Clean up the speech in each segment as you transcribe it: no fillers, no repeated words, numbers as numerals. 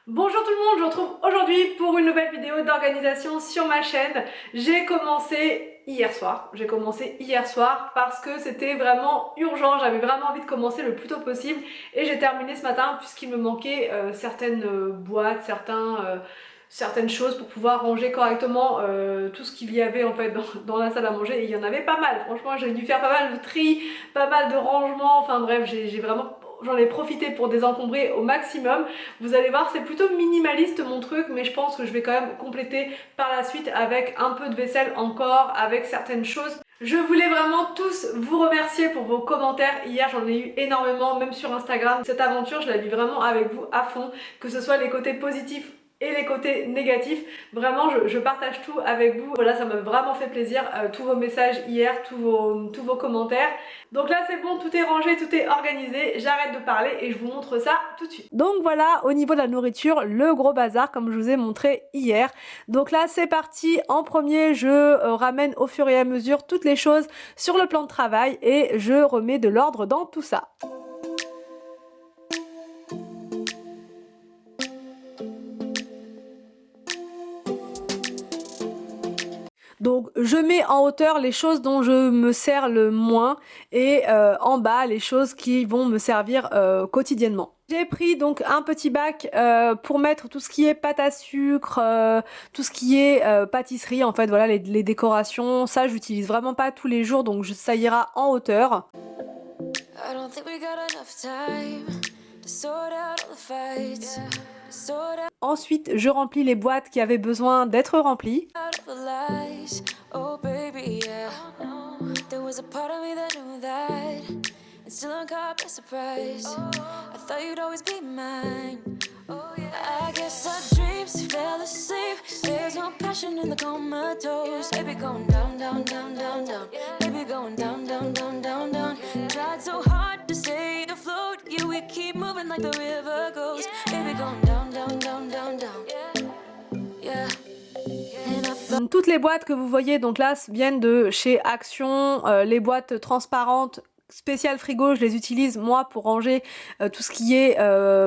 Bonjour tout le monde, je vous retrouve aujourd'hui pour une nouvelle vidéo d'organisation sur ma chaîne. J'ai commencé hier soir parce que c'était vraiment urgent, j'avais vraiment envie de commencer le plus tôt possible et j'ai terminé ce matin puisqu'il me manquait certaines boîtes, certaines choses pour pouvoir ranger correctement tout ce qu'il y avait en fait dans la salle à manger et il y en avait pas mal. Franchement, j'ai dû faire pas mal de tri, pas mal de rangement, enfin bref, j'en ai profité pour désencombrer au maximum. Vous allez voir, c'est plutôt minimaliste mon truc, mais je pense que je vais quand même compléter par la suite avec un peu de vaisselle encore, avec certaines choses. Je voulais vraiment tous vous remercier pour vos commentaires. Hier, j'en ai eu énormément, même sur Instagram. Cette aventure, je la vis vraiment avec vous à fond, que ce soit les côtés positifs et les côtés négatifs. Vraiment, je partage tout avec vous. Voilà, ça m'a vraiment fait plaisir. Tous vos messages hier, tous vos commentaires. Donc là, c'est bon, tout est rangé, tout est organisé. J'arrête de parler et je vous montre ça tout de suite. Donc voilà, au niveau de la nourriture, le gros bazar, comme je vous ai montré hier. Donc là, c'est parti. En premier, je ramène au fur et à mesure toutes les choses sur le plan de travail et je remets de l'ordre dans tout ça. Donc je mets en hauteur les choses dont je me sers le moins et en bas les choses qui vont me servir quotidiennement. J'ai pris donc un petit bac pour mettre tout ce qui est pâte à sucre, tout ce qui est pâtisserie en fait, voilà les décorations. Ça j'utilise vraiment pas tous les jours donc ça ira en hauteur. Ensuite, je remplis les boîtes qui avaient besoin d'être remplies. Toutes les boîtes que vous voyez donc là viennent de chez Action, les boîtes transparentes spécial frigo, je les utilise moi pour ranger tout ce qui est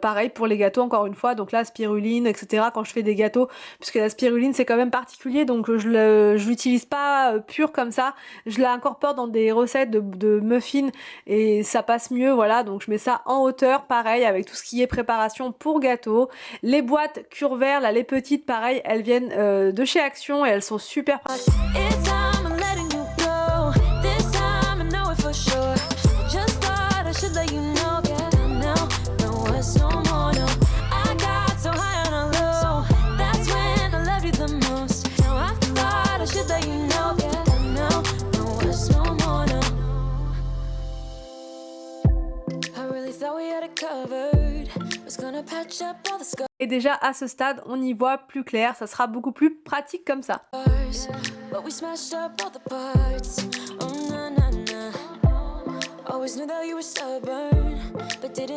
pareil pour les gâteaux encore une fois, donc la spiruline etc. quand je fais des gâteaux, puisque la spiruline c'est quand même particulier donc je l'utilise pas pure comme ça, je l'incorpore dans des recettes de muffins et ça passe mieux, voilà, donc je mets ça en hauteur pareil avec tout ce qui est préparation pour gâteaux. Les boîtes Curvert là, les petites pareil, elles viennent de chez Action et elles sont super pratiques. Et déjà à ce stade on y voit plus clair, ça sera beaucoup plus pratique comme ça.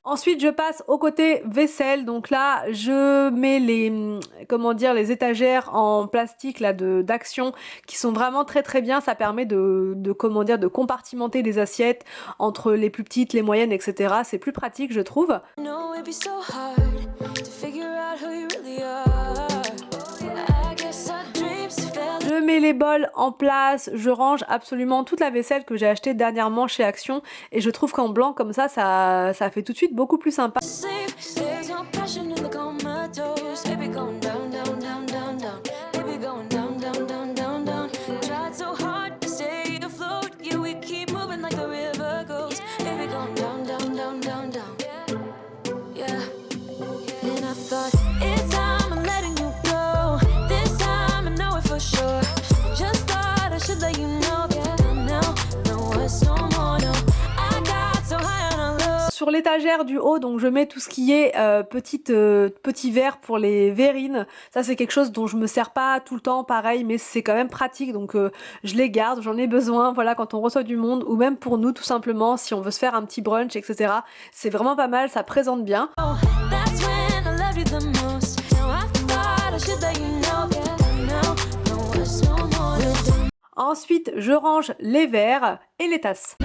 Ensuite je passe au côté vaisselle, donc là je mets les étagères en plastique là d'Action qui sont vraiment très bien, ça permet de compartimenter les assiettes entre les plus petites, les moyennes etc. C'est plus pratique je trouve. Je mets les bols en place, je range absolument toute la vaisselle que j'ai achetée dernièrement chez Action et je trouve qu'en blanc comme ça fait tout de suite beaucoup plus sympa. Sur l'étagère du haut, donc je mets tout ce qui est petits verres pour les verrines. Ça c'est quelque chose dont je me sers pas tout le temps, pareil, mais c'est quand même pratique, donc je les garde, j'en ai besoin, voilà, quand on reçoit du monde, ou même pour nous tout simplement, si on veut se faire un petit brunch, etc. C'est vraiment pas mal, ça présente bien. Ensuite, je range les verres et les tasses.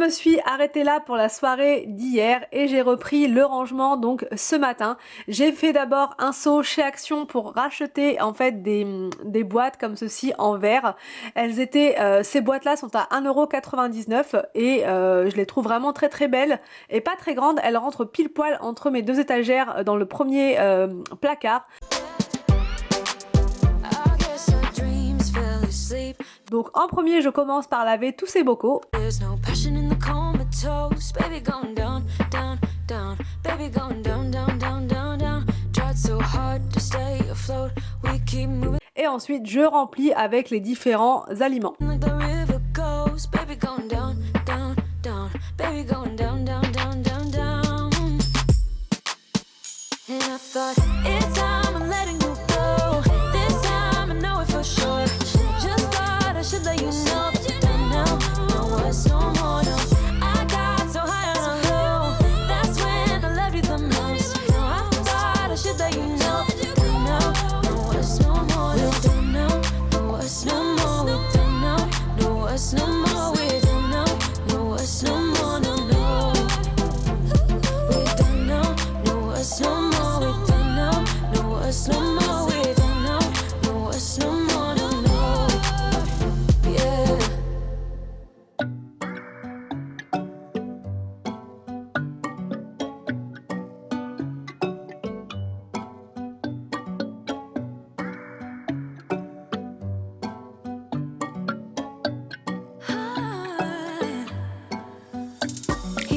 me suis arrêtée là pour la soirée d'hier et j'ai repris le rangement donc ce matin. J'ai fait d'abord un saut chez Action pour racheter en fait des boîtes comme ceci en verre. Elles étaient, ces boîtes là sont à 1,99 € et je les trouve vraiment très très belles et pas très grandes. Elles rentrent pile poil entre mes deux étagères dans le premier placard. Donc en premier je commence par laver tous ces bocaux. Et ensuite je remplis avec les différents aliments.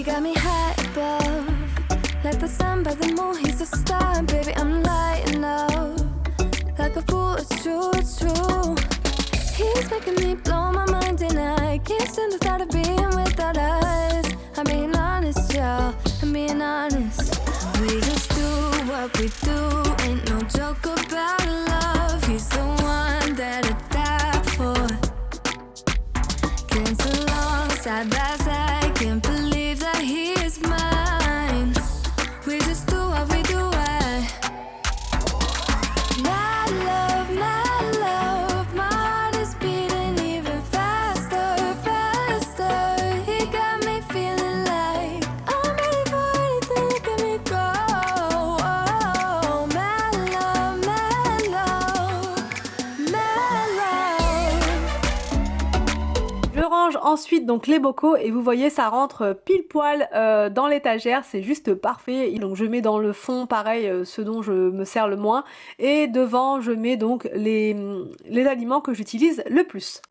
Got me high above, like the sun by the moon, he's a star, baby, I'm lighting up, like a fool, it's true, it's true. He's making me blow my mind and I can't stand the thought of being without us. I'm being honest, y'all, I'm being honest. We just do what we do, ain't no joke about love. He's the one that I die for. Can't so long, side by side, can't believe that he is mine. We just do what we do, my love, my heart is beating even faster, faster. He got me feeling like I'm ready for anything, look at me go. Oh, my love, my love, my love. Je range ensuite donc les bocaux et vous voyez ça rentre pile poil dans l'étagère, c'est juste parfait. Donc je mets dans le fond pareil ce dont je me sers le moins et devant je mets donc les aliments que j'utilise le plus.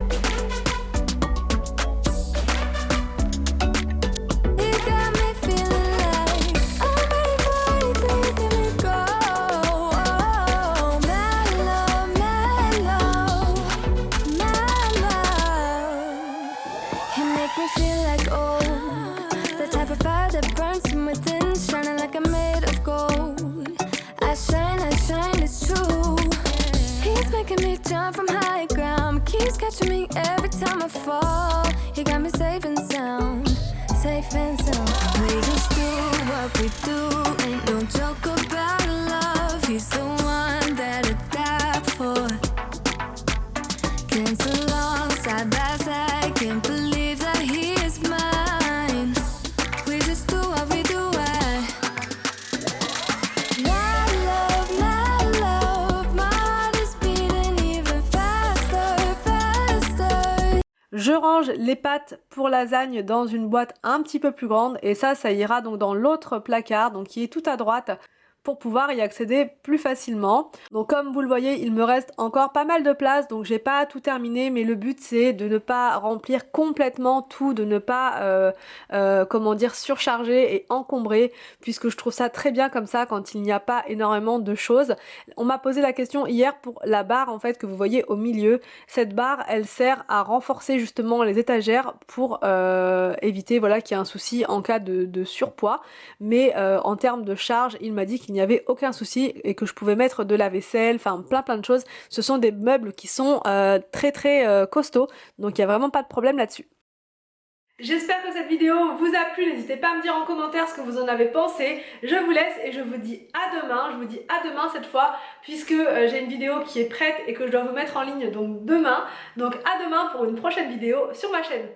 From high ground, keeps catching me every time I fall. You got me safe and sound, safe and sound. We just do what we do, ain't no joke about love. He's the one that I die for. Can't so long, side by side, can't believe that he is mine. We just do what we do, Je range les pâtes pour lasagne dans une boîte un petit peu plus grande et ça ira donc dans l'autre placard, donc qui est tout à droite, pour pouvoir y accéder plus facilement. Donc comme vous le voyez, il me reste encore pas mal de place, donc j'ai pas tout terminé, mais le but c'est de ne pas remplir complètement tout, de ne pas comment dire, surcharger et encombrer, puisque je trouve ça très bien comme ça quand il n'y a pas énormément de choses. On m'a posé la question hier pour la barre en fait que vous voyez au milieu. Cette barre elle sert à renforcer justement les étagères pour éviter voilà qu'il y ait un souci en cas de surpoids, mais en termes de charge il m'a dit qu'il n'y avait aucun souci et que je pouvais mettre de la vaisselle, enfin plein de choses. Ce sont des meubles qui sont très costauds, donc il n'y a vraiment pas de problème là-dessus. J'espère que cette vidéo vous a plu, n'hésitez pas à me dire en commentaire ce que vous en avez pensé. Je vous laisse et je vous dis à demain, cette fois, puisque j'ai une vidéo qui est prête et que je dois vous mettre en ligne donc demain. Donc à demain pour une prochaine vidéo sur ma chaîne.